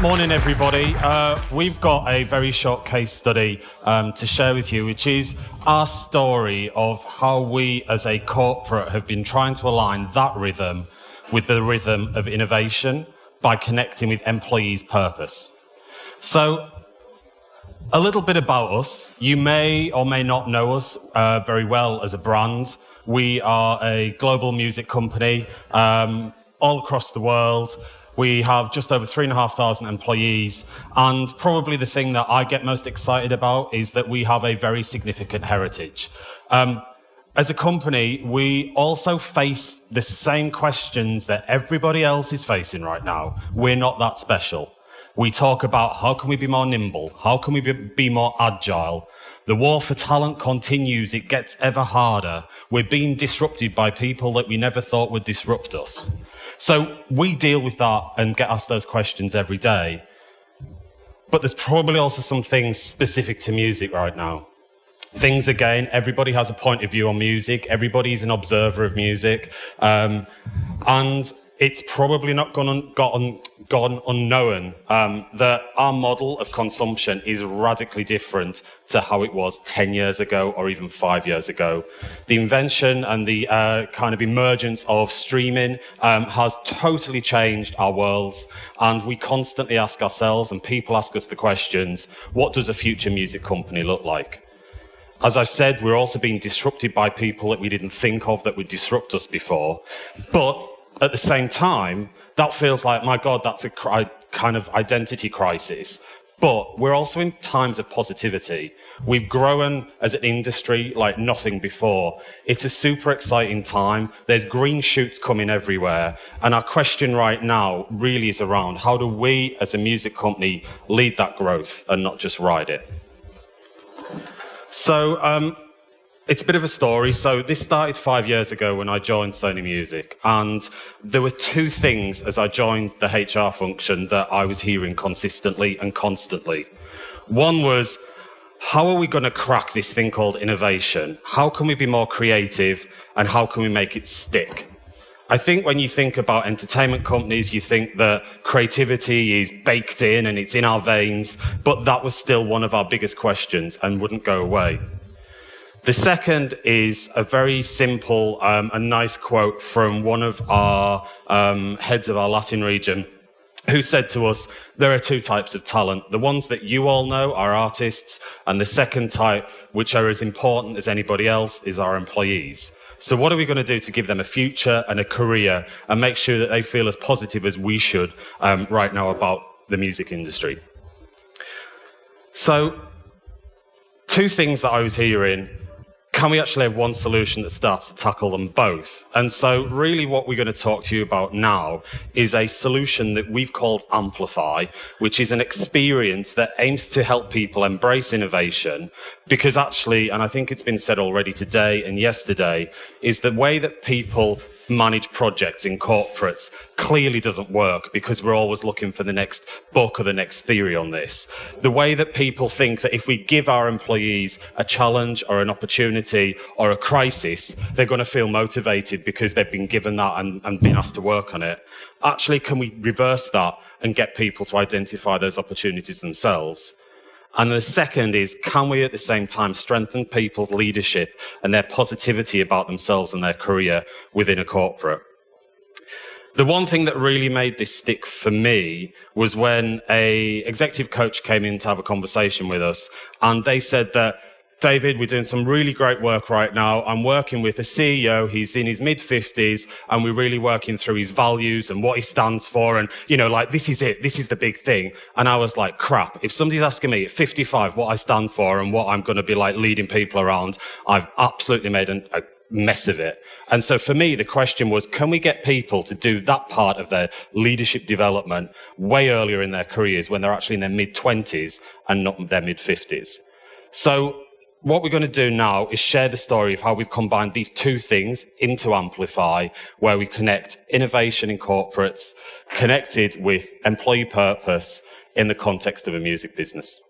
Morning, everybody. We've got a very short case study to share with you, which is our story of how we as a corporate have been trying to align that rhythm with the rhythm of innovation by connecting with employees' purpose. So, a little bit about us. You may or may not know us very well as a brand. We are a global music company all across the world. We have just over 3,500 employees, and probably the thing that I get most excited about is that we have a very significant heritage. As a company, we also face the same questions that everybody else is facing right now. We're not that special. We talk about how can we be more nimble? How can we be more agile? The war for talent continues. It gets ever harder. We're being disrupted by people that we never thought would disrupt us. So we deal with that and get asked those questions every day. But there's probably also some things specific to music right now. Things, again, everybody has a point of view on music. Everybody's an observer of music. And it's probably not gone unknown that our model of consumption is radically different to how it was 10 years ago or even 5 years ago. The invention and the kind of emergence of streaming has totally changed our worlds, and we constantly ask ourselves, and people ask us the questions, what does a future music company look like? As I've said, we're also being disrupted by people that we didn't think of that would disrupt us before. But at the same time, that feels like, my God, that's a kind of identity crisis. But we're also in times of positivity. We've grown as an industry like nothing before. It's a super exciting time. There's green shoots coming everywhere. And our question right now really is around how do we as a music company lead that growth and not just ride it? So, it's a bit of a story. So this started 5 years ago when I joined Sony Music, and there were two things as I joined the HR function that I was hearing consistently and constantly. One was, how are we going to crack this thing called innovation? How can we be more creative, and how can we make it stick? I think when you think about entertainment companies, you think that creativity is baked in and it's in our veins, but that was still one of our biggest questions and wouldn't go away. The second is a very simple and nice quote from one of our heads of our Latin region, who said to us, there are two types of talent. The ones that you all know are artists, and the second type, which are as important as anybody else, is our employees. So what are we going to do to give them a future and a career and make sure that they feel as positive as we should right now about the music industry? So, two things that I was hearing. Can we actually have one solution that starts to tackle them both? And so really what we're going to talk to you about now is a solution that we've called Amplify, which is an experience that aims to help people embrace innovation, because actually, and I think it's been said already today and yesterday, is the way that people manage projects in corporates clearly doesn't work because we're always looking for the next book or the next theory on this. The way that people think that if we give our employees a challenge or an opportunity or a crisis, they're going to feel motivated because they've been given that and been asked to work on it. Actually, can we reverse that and get people to identify those opportunities themselves? And the second is, can we at the same time strengthen people's leadership and their positivity about themselves and their career within a corporate? The one thing that really made this stick for me was when a executive coach came in to have a conversation with us, and they said that, David, we're doing some really great work right now. I'm working with a CEO. He's in his mid-50s, and we're really working through his values and what he stands for. And, you know, like, this is it. This is the big thing. And I was like, crap. If somebody's asking me at 55 what I stand for and what I'm going to be like leading people around, I've absolutely made a mess of it. And so for me, the question was, can we get people to do that part of their leadership development way earlier in their careers when they're actually in their mid-20s and not their mid-50s? So what we're going to do now is share the story of how we've combined these two things into Amplify, where we connect innovation in corporates, connected with employee purpose in the context of a music business.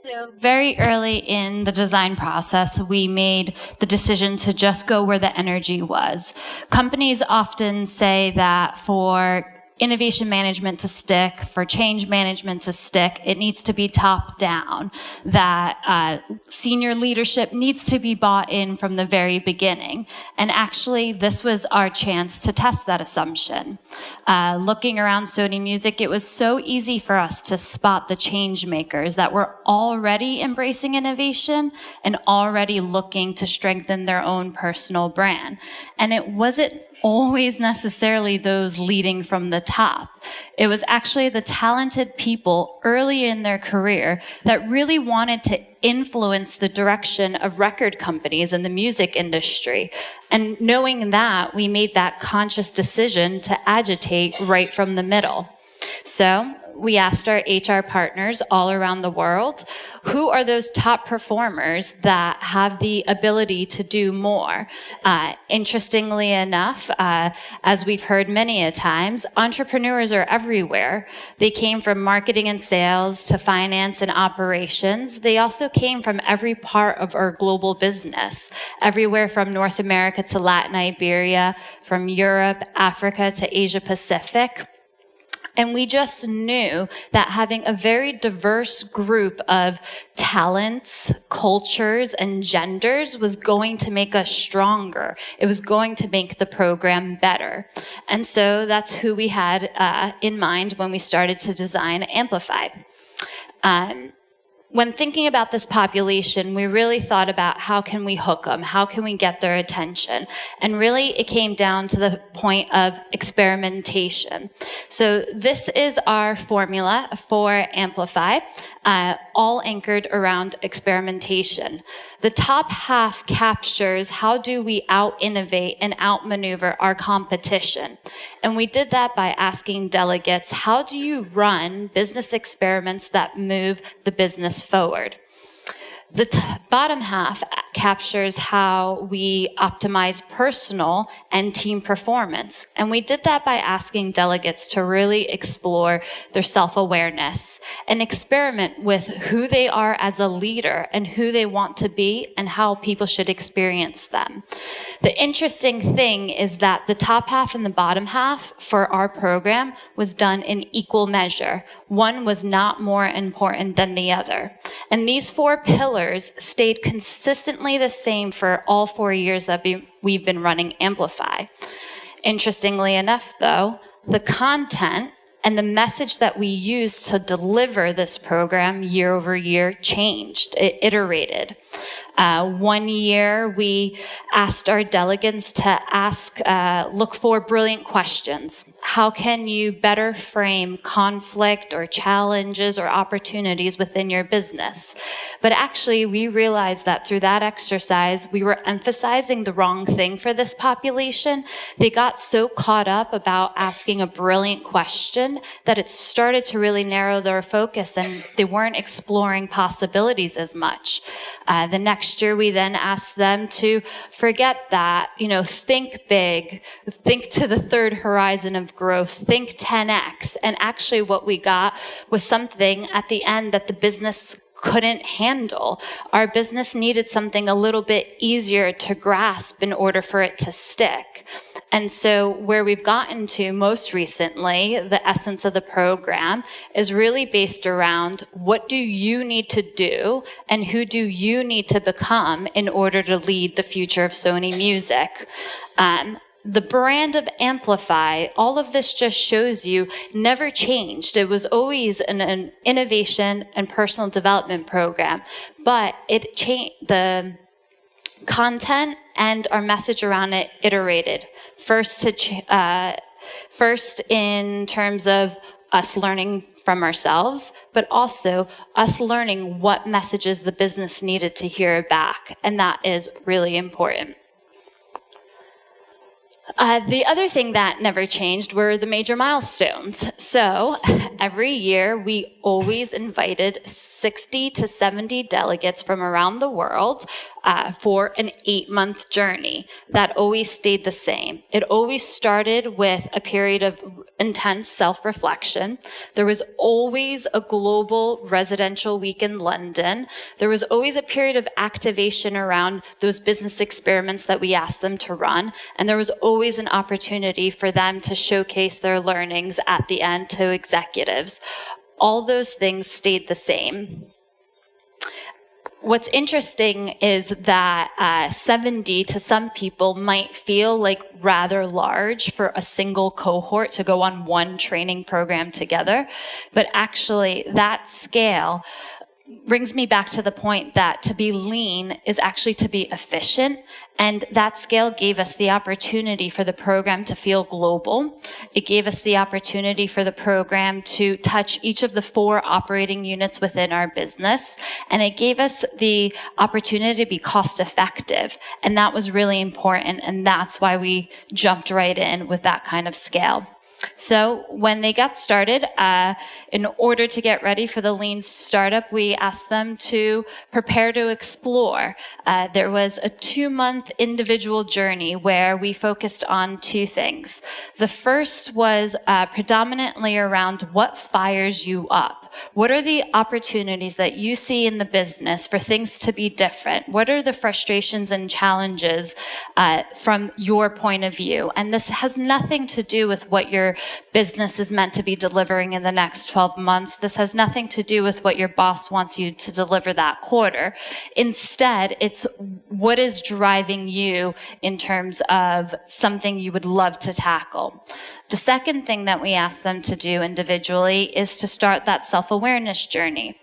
So very early in the design process, we made the decision to just go where the energy was. Companies often say that for innovation management to stick, for change management to stick, it needs to be top down. That senior leadership needs to be bought in from the very beginning. And actually, this was our chance to test that assumption. Looking around Sony Music, it was so easy for us to spot the change makers that were already embracing innovation and already looking to strengthen their own personal brand. And it wasn't always necessarily those leading from the top. It was actually the talented people early in their career that really wanted to influence the direction of record companies in the music industry. And knowing that, we made that conscious decision to agitate right from the middle. So we asked our HR partners all around the world, who are those top performers that have the ability to do more? Interestingly enough, as we've heard many a times, entrepreneurs are everywhere. They came from marketing and sales to finance and operations. They also came from every part of our global business, everywhere from North America to Latin Iberia, from Europe, Africa to Asia Pacific. And we just knew that having a very diverse group of talents, cultures, and genders was going to make us stronger. It was going to make the program better. And so that's who we had in mind when we started to design Amplify. When thinking about this population, we really thought about how can we hook them? How can we get their attention? And really, it came down to the point of experimentation. So this is our formula for Amplify, all anchored around experimentation. The top half captures how do we out-innovate and outmaneuver our competition. And we did that by asking delegates, how do you run business experiments that move the business forward? The bottom half captures how we optimize personal and team performance. And we did that by asking delegates to really explore their self-awareness and experiment with who they are as a leader and who they want to be and how people should experience them. The interesting thing is that the top half and the bottom half for our program was done in equal measure. One was not more important than the other. And these 4 pillars stayed consistently the same for all 4 years that we've been running Amplify. Interestingly enough, though, the content and the message that we used to deliver this program year over year changed. It iterated. 1 year, we asked our delegates to look for brilliant questions. How can you better frame conflict or challenges or opportunities within your business? But actually, we realized that through that exercise, we were emphasizing the wrong thing for this population. They got so caught up about asking a brilliant question that it started to really narrow their focus, and they weren't exploring possibilities as much. The next year, we then asked them to forget that, think big, think to the third horizon of growth, think 10x. And actually what we got was something at the end that the business couldn't handle. Our business needed something a little bit easier to grasp in order for it to stick. And so where we've gotten to most recently, the essence of the program is really based around what do you need to do and who do you need to become in order to lead the future of Sony Music. The brand of Amplify, all of this just shows you, never changed. It was always an innovation and personal development program, but it changed. The content and our message around it iterated. First in terms of us learning from ourselves, but also us learning what messages the business needed to hear back, and that is really important. The other thing that never changed were the major milestones. So every year, we always invited 60 to 70 delegates from around the world for an 8-month journey. That always stayed the same. It always started with a period of intense self-reflection. There was always a global residential week in London. There was always a period of activation around those business experiments that we asked them to run. And there was always always an opportunity for them to showcase their learnings at the end to executives. All those things stayed the same. What's interesting is that 70 to some people might feel like rather large for a single cohort to go on one training program together. But actually, that scale brings me back to the point that to be lean is actually to be efficient. And that scale gave us the opportunity for the program to feel global. It gave us the opportunity for the program to touch each of the 4 operating units within our business. And it gave us the opportunity to be cost effective. And that was really important. And that's why we jumped right in with that kind of scale. So when they got started, in order to get ready for the lean startup, we asked them to prepare to explore. There was a 2-month individual journey where we focused on 2 things. The first was predominantly around what fires you up. What are the opportunities that you see in the business for things to be different? What are the frustrations and challenges from your point of view? And this has nothing to do with what your business is meant to be delivering in the next 12 months. This has nothing to do with what your boss wants you to deliver that quarter. Instead, it's what is driving you in terms of something you would love to tackle. The second thing that we ask them to do individually is to start that self-awareness journey.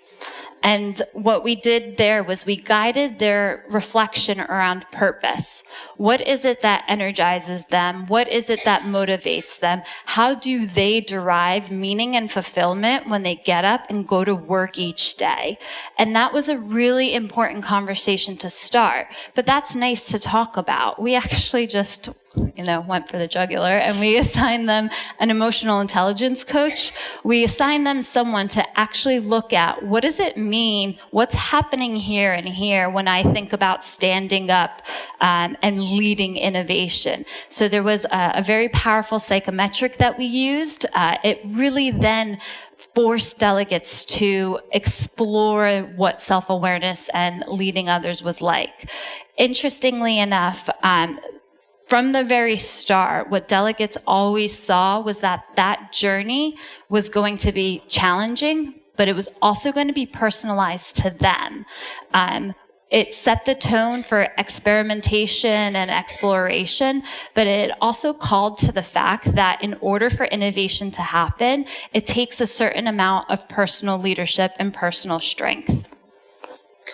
And what we did there was we guided their reflection around purpose. What is it that energizes them? What is it that motivates them? How do they derive meaning and fulfillment when they get up and go to work each day? And that was a really important conversation to start. But that's nice to talk about. We actually just went for the jugular, and we assigned them an emotional intelligence coach. We assigned them someone to actually look at what does it mean, what's happening here and here when I think about standing up and leading innovation. So there was a very powerful psychometric that we used. It really then forced delegates to explore what self-awareness and leading others was like. Interestingly enough, from the very start, what delegates always saw was that that journey was going to be challenging, but it was also going to be personalized to them. It set the tone for experimentation and exploration, but it also called to the fact that in order for innovation to happen, it takes a certain amount of personal leadership and personal strength.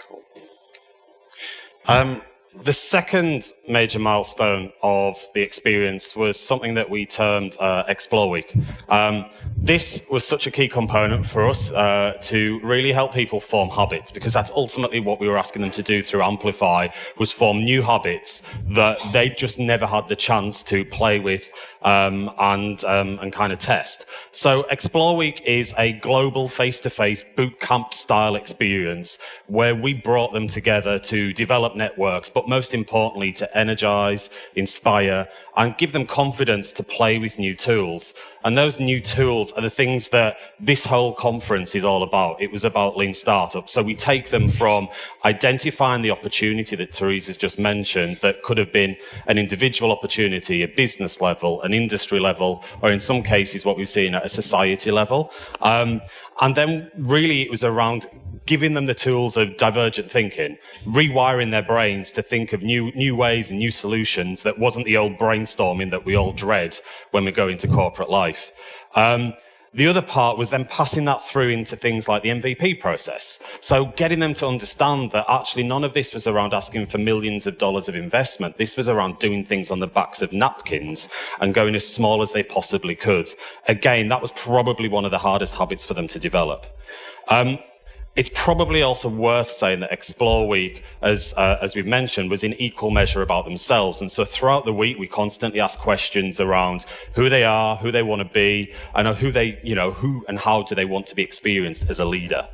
Cool. The second major milestone of the experience was something that we termed Explore Week. This was such a key component for us to really help people form habits, because that's ultimately what we were asking them to do through Amplify, was form new habits that they just never had the chance to play with and kind of test. So Explore Week is a global face-to-face boot camp style experience where we brought them together to develop networks, but most importantly to energize, inspire, and give them confidence to play with new tools. And those new tools are the things that this whole conference is all about. It was about lean startup. So we take them from identifying the opportunity that Teresa's just mentioned that could have been an individual opportunity, a business level, an industry level, or in some cases what we've seen at a society level. And then really it was around giving them the tools of divergent thinking, rewiring their brains to think of new ways and new solutions that wasn't the old brainstorming that we all dread when we go into corporate life. The other part was then passing that through into things like the MVP process. So getting them to understand that actually none of this was around asking for millions of dollars of investment. This was around doing things on the backs of napkins and going as small as they possibly could. Again, that was probably one of the hardest habits for them to develop. It's probably also worth saying that Explore Week, as we've mentioned, was in equal measure about themselves. And so throughout the week, we constantly ask questions around who they are, who they want to be, and who and how do they want to be experienced as a leader.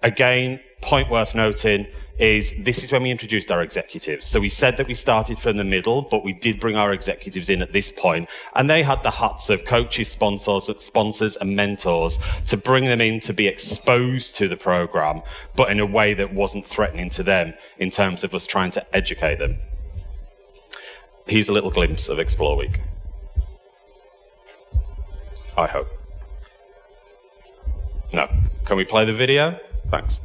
Again, point worth noting is this is when we introduced our executives. So we said that we started from the middle, but we did bring our executives in at this point, and they had the hats of coaches, sponsors and mentors to bring them in to be exposed to the program, but in a way that wasn't threatening to them in terms of us trying to educate them. Here's a little glimpse of Explore Week. I hope. No. Can we play the video? Thanks.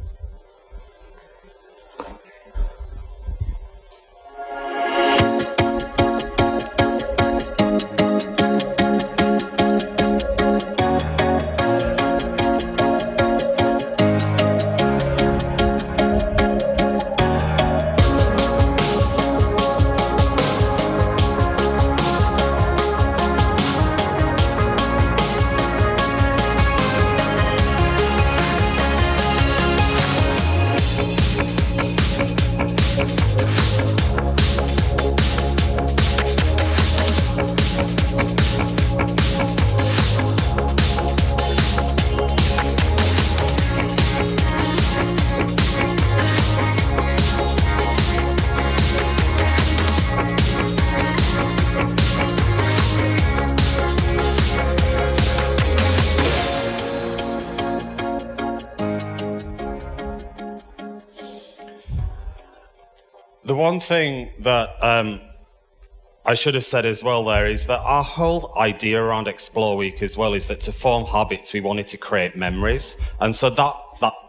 The one thing that I should have said as well there is that our whole idea around Explore Week as well is that to form habits, we wanted to create memories. And so that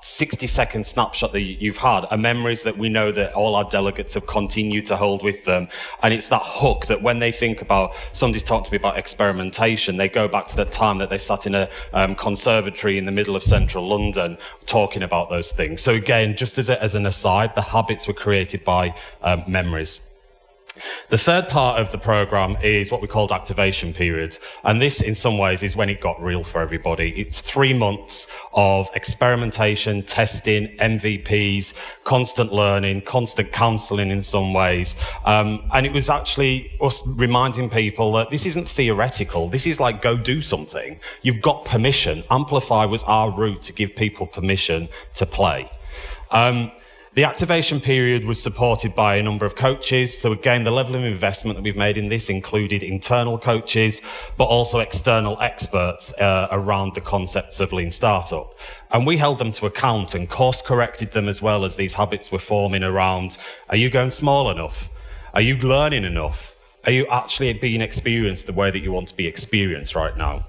60-second snapshot that you've had are memories that we know that all our delegates have continued to hold with them. And it's that hook that when they think about, somebody's talked to me about experimentation, they go back to the time that they sat in a conservatory in the middle of central London talking about those things. So again, just as an aside, the habits were created by memories. The third part of the program is what we called activation period. And this, in some ways, is when it got real for everybody. It's 3 months of experimentation, testing, MVPs, constant learning, constant counseling in some ways. And it was actually us reminding people that this isn't theoretical. This is like, go do something. You've got permission. Amplify was our route to give people permission to play. The activation period was supported by a number of coaches. So again, the level of investment that we've made in this included internal coaches, but also external experts around the concepts of lean startup. And we held them to account and course corrected them as well as these habits were forming around, are you going small enough? Are you learning enough? Are you actually being experienced the way that you want to be experienced right now?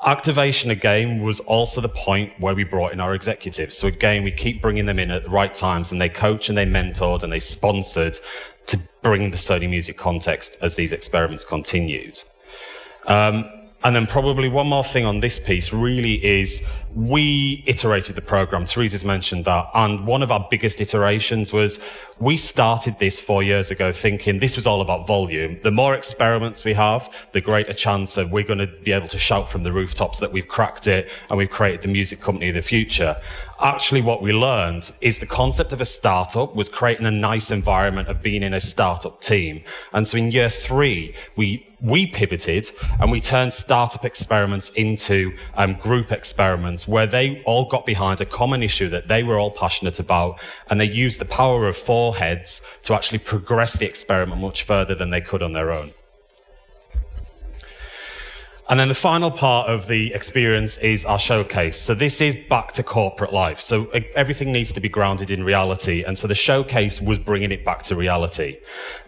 Activation, again, was also the point where we brought in our executives. So again, we keep bringing them in at the right times, and they coach and they mentored and they sponsored to bring the Sony music context as these experiments continued. And then probably one more thing on this piece really is we iterated the program. Teresa's mentioned that. And one of our biggest iterations was we started this 4 years ago thinking this was all about volume. The more experiments we have, the greater chance of we're going to be able to shout from the rooftops that we've cracked it and we've created the music company of the future. Actually, what we learned is the concept of a startup was creating a nice environment of being in a startup team. And so in year 3, we pivoted and we turned startup experiments into group experiments where they all got behind a common issue that they were all passionate about, and they used the power of 4 heads to actually progress the experiment much further than they could on their own. And then the final part of the experience is our showcase. So this is back to corporate life. So everything needs to be grounded in reality. And so the showcase was bringing it back to reality.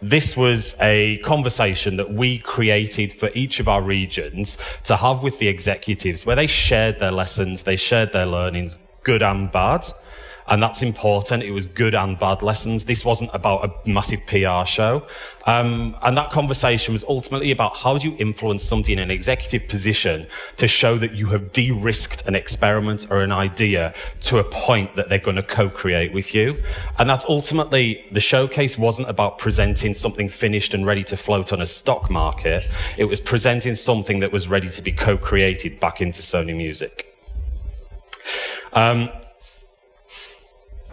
This was a conversation that we created for each of our regions to have with the executives where they shared their lessons, they shared their learnings, good and bad. And that's important. It was good and bad lessons. This wasn't about a massive PR show. And that conversation was ultimately about how do you influence somebody in an executive position to show that you have de-risked an experiment or an idea to a point that they're going to co-create with you. And that's ultimately, the showcase wasn't about presenting something finished and ready to float on a stock market. It was presenting something that was ready to be co-created back into Sony Music.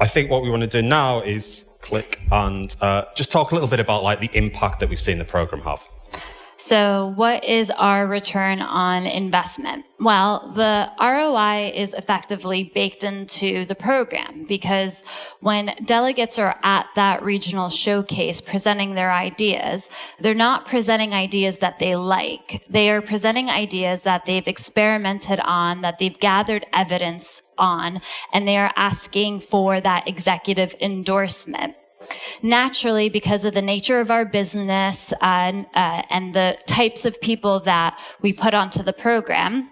I think what we want to do now is click and just talk a little bit about like the impact that we've seen the program have. So what is our return on investment? Well, the ROI is effectively baked into the program because when delegates are at that regional showcase presenting their ideas, they're not presenting ideas that they like. They are presenting ideas that they've experimented on, that they've gathered evidence on, and they are asking for that executive endorsement. Naturally, because of the nature of our business and the types of people that we put onto the program,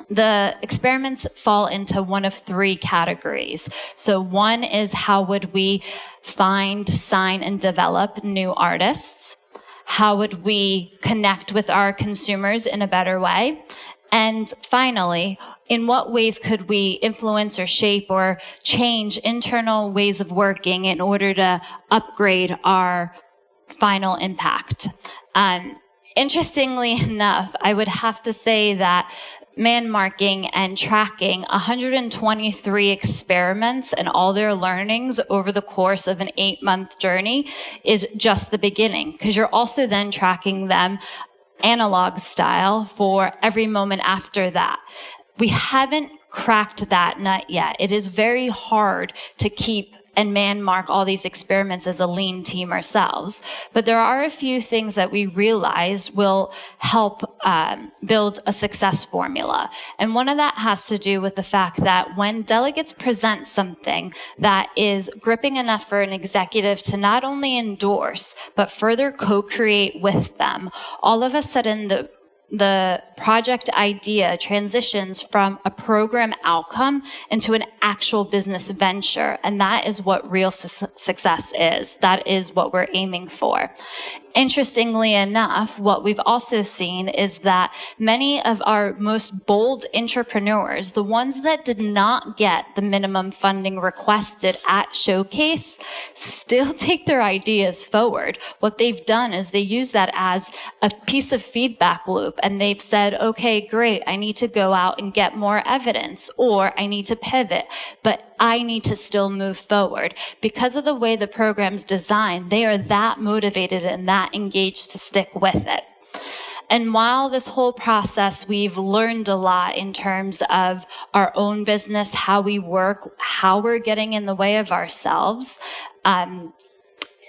the experiments fall into one of three categories. So one is how would we find, sign, and develop new artists? How would we connect with our consumers in a better way? And finally, in what ways could we influence or shape or change internal ways of working in order to upgrade our final impact? Interestingly enough, I would have to say that man marking and tracking 123 experiments and all their learnings over the course of an 8-month journey is just the beginning, because you're also then tracking them analog style for every moment after that. We haven't cracked that nut yet. It is very hard to keep and man mark all these experiments as a lean team ourselves. But there are a few things that we realized will help build a success formula. And one of that has to do with the fact that when delegates present something that is gripping enough for an executive to not only endorse, but further co-create with them, all of a sudden the project idea transitions from a program outcome into an actual business venture. And that is what real success is. That is what we're aiming for. Interestingly enough, what we've also seen is that many of our most bold entrepreneurs, the ones that did not get the minimum funding requested at Showcase, still take their ideas forward. What they've done is they use that as a piece of feedback loop, and they've said, okay, great, I need to go out and get more evidence, or I need to pivot, but I need to still move forward. Because of the way the program's designed, they are that motivated and that engaged to stick with it. And while this whole process, we've learned a lot in terms of our own business, how we work, how we're getting in the way of ourselves.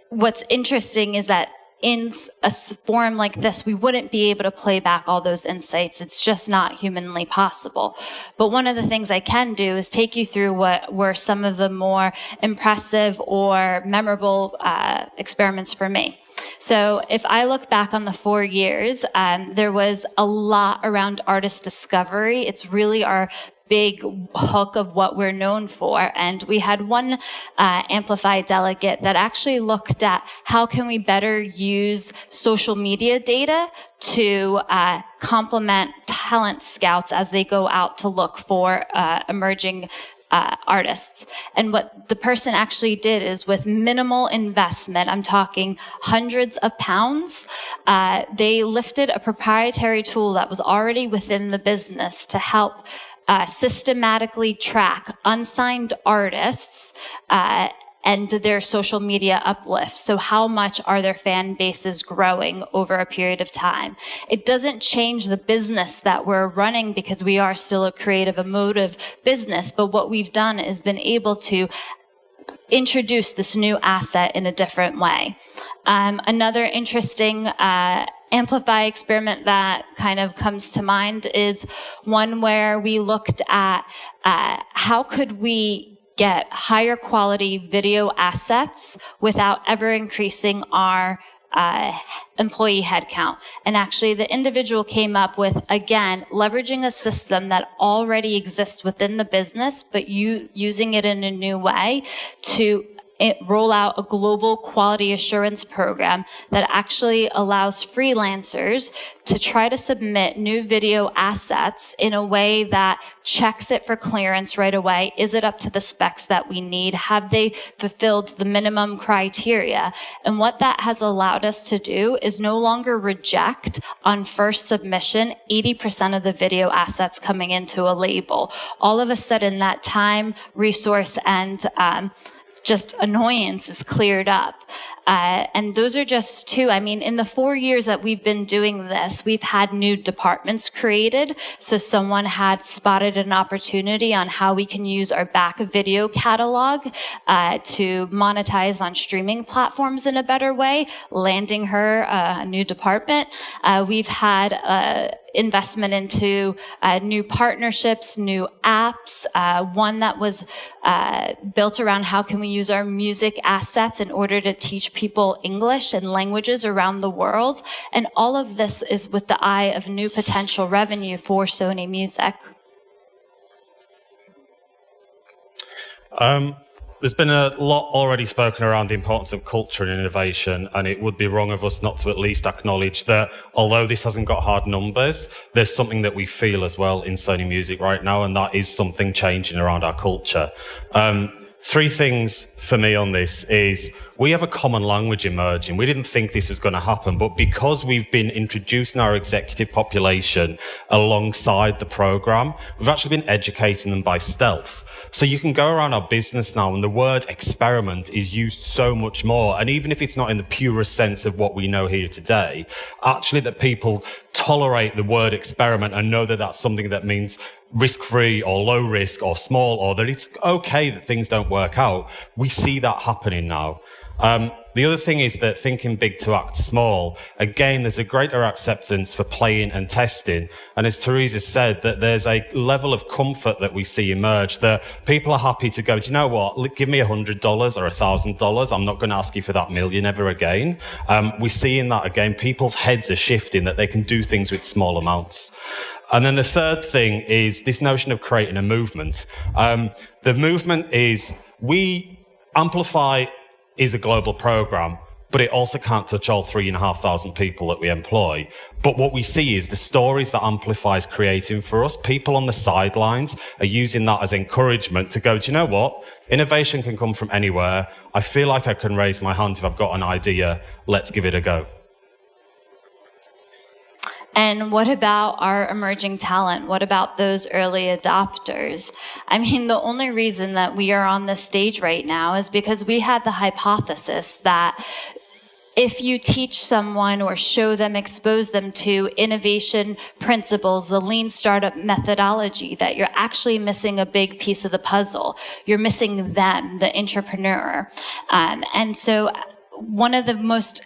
What's interesting is that in a forum like this, we wouldn't be able to play back all those insights. It's just not humanly possible. But one of the things I can do is take you through what were some of the more impressive or memorable experiments for me. So if I look back on the 4 years, there was a lot around artist discovery. It's really our big hook of what we're known for. And we had one Amplify delegate that actually looked at how can we better use social media data to complement talent scouts as they go out to look for emerging artists. And what the person actually did is, with minimal investment, I'm talking hundreds of pounds, they lifted a proprietary tool that was already within the business to help systematically track unsigned artists and their social media uplift. So how much are their fan bases growing over a period of time? It doesn't change the business that we're running, because we are still a creative, emotive business. But what we've done is been able to introduce this new asset in a different way. Another interesting Amplify experiment that kind of comes to mind is one where we looked at how could we get higher quality video assets without ever increasing our employee headcount. And actually the individual came up with, again, leveraging a system that already exists within the business, but using it in a new way to roll out a global quality assurance program that actually allows freelancers to try to submit new video assets in a way that checks it for clearance right away. Is it up to the specs that we need? Have they fulfilled the minimum criteria? And what that has allowed us to do is no longer reject on first submission 80% of the video assets coming into a label. All of a sudden, that time, resource, and just annoyance is cleared up. And those are just two. I mean, in the 4 years that we've been doing this, we've had new departments created. So someone had spotted an opportunity on how we can use our back video catalog to monetize on streaming platforms in a better way, landing her a new department. We've had investment into new partnerships, new apps, one that was built around how can we use our music assets in order to teach people English and languages around the world. And all of this is with the eye of new potential revenue for Sony Music. There's been a lot already spoken around the importance of culture and innovation, and it would be wrong of us not to at least acknowledge that although this hasn't got hard numbers, there's something that we feel as well in Sony Music right now, and that is something changing around our culture. Three things for me on this is we have a common language emerging. We didn't think this was going to happen, but because we've been introducing our executive population alongside the program, we've actually been educating them by stealth. So you can go around our business now and the word experiment is used so much more. And even if it's not in the purest sense of what we know here today, actually that people tolerate the word experiment and know that that's something that means risk-free or low risk or small, or that it's okay that things don't work out. We see that happening now. The other thing is that thinking big to act small, again, there's a greater acceptance for playing and testing. And as Teresa said, that there's a level of comfort that we see emerge that people are happy to go, do you know what, give me $100 or $1,000. I'm not going to ask you for that million ever again. We're seeing that again. People's heads are shifting, that they can do things with small amounts. And then the third thing is this notion of creating a movement. The movement is, Amplify is a global program, but it also can't touch all 3,500 people that we employ. But what we see is the stories that Amplify is creating for us. People on the sidelines are using that as encouragement to go, do you know what? Innovation can come from anywhere. I feel like I can raise my hand if I've got an idea. Let's give it a go. And what about our emerging talent? What about those early adopters? I mean, the only reason that we are on this stage right now is because we had the hypothesis that if you teach someone or show them, expose them to innovation principles, the lean startup methodology, that you're actually missing a big piece of the puzzle. You're missing them, the entrepreneur. And so one of the most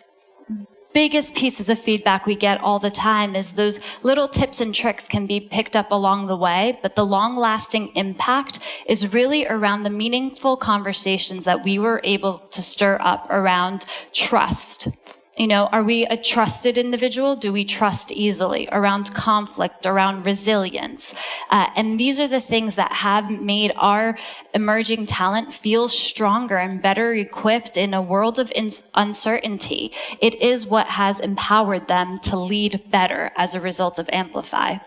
biggest pieces of feedback we get all the time is those little tips and tricks can be picked up along the way, but the long-lasting impact is really around the meaningful conversations that we were able to stir up around trust. You know, are we a trusted individual? Do we trust easily? Around conflict, around resilience. And these are the things that have made our emerging talent feel stronger and better equipped in a world of uncertainty. It is what has empowered them to lead better as a result of Amplify.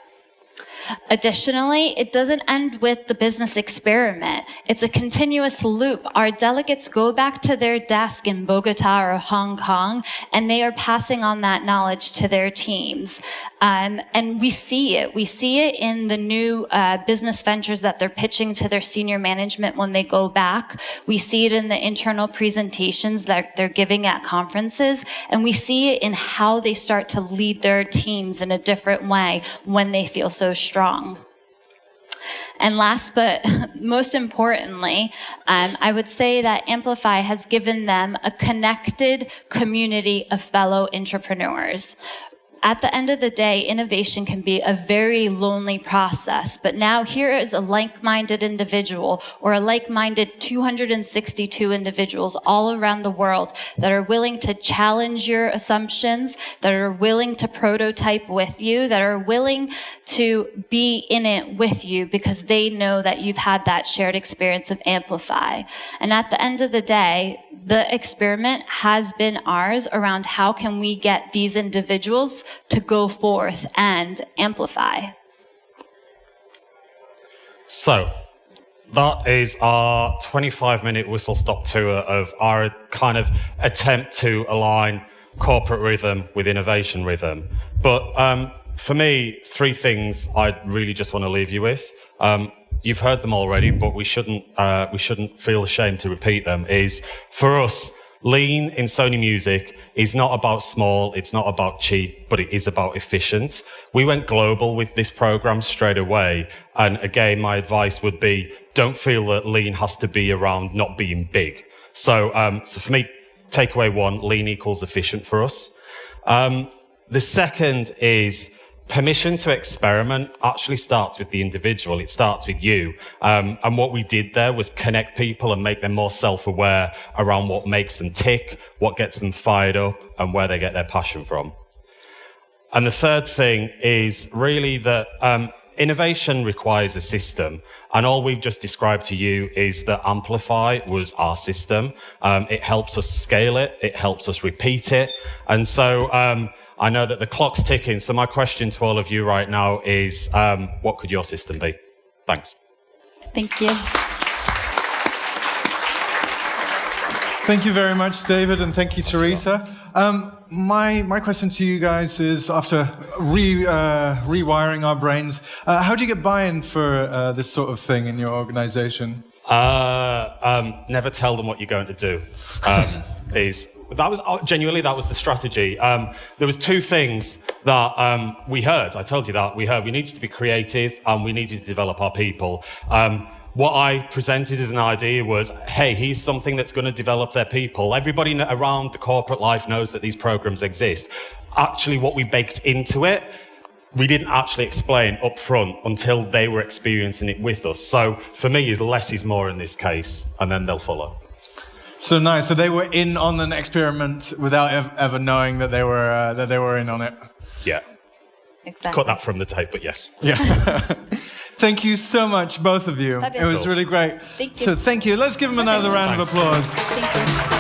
Additionally, it doesn't end with the business experiment. It's a continuous loop. Our delegates go back to their desk in Bogota or Hong Kong, and they are passing on that knowledge to their teams. And we see it. We see it in the new business ventures that they're pitching to their senior management when they go back. We see it in the internal presentations that they're giving at conferences. And we see it in how they start to lead their teams in a different way when they feel so strong. And last but most importantly, I would say that Amplify has given them a connected community of fellow entrepreneurs. At the end of the day, innovation can be a very lonely process, but now here is a like-minded individual or a like-minded 262 individuals all around the world that are willing to challenge your assumptions, that are willing to prototype with you, that are willing to be in it with you because they know that you've had that shared experience of Amplify. And at the end of the day, the experiment has been ours around how can we get these individuals to go forth and amplify. So, that is our 25-minute whistle-stop tour of our kind of attempt to align corporate rhythm with innovation rhythm. But for me, three things I really just want to leave you with. You've heard them already, but we shouldn't feel ashamed to repeat them. Is for us, lean in Sony Music is not about small, it's not about cheap, but it is about efficient. We went global with this program straight away. And again, my advice would be, don't feel that lean has to be around not being big. So for me, takeaway one, lean equals efficient for us. The second is permission to experiment actually starts with the individual. It starts with you. And what we did there was connect people and make them more self-aware around what makes them tick, what gets them fired up, and where they get their passion from. And the third thing is really that innovation requires a system. And all we've just described to you is that Amplify was our system. It helps us scale it. It helps us repeat it. And so I know that the clock's ticking. So my question to all of you right now is, what could your system be? Thanks. Thank you. Thank you very much, David, and thank you, Teresa. My question to you guys is, after rewiring our brains, how do you get buy-in for this sort of thing in your organization? Never tell them what you're going to do. That was the strategy. There was two things that we heard. I told you that we needed to be creative and we needed to develop our people. What I presented as an idea was, hey, here's something that's going to develop their people. Everybody around the corporate life knows that these programs exist. Actually, what we baked into it, we didn't actually explain up front until they were experiencing it with us. So for me, is less is more in this case, and then they'll follow. So nice. So they were in on an experiment without ever knowing that they were in on it. Yeah. Exactly. Cut that from the tape, but yes. Yeah. Thank you so much, both of you. Fabulous. It was really great. Thank you. So thank you. Let's give them another round of applause. Thank you.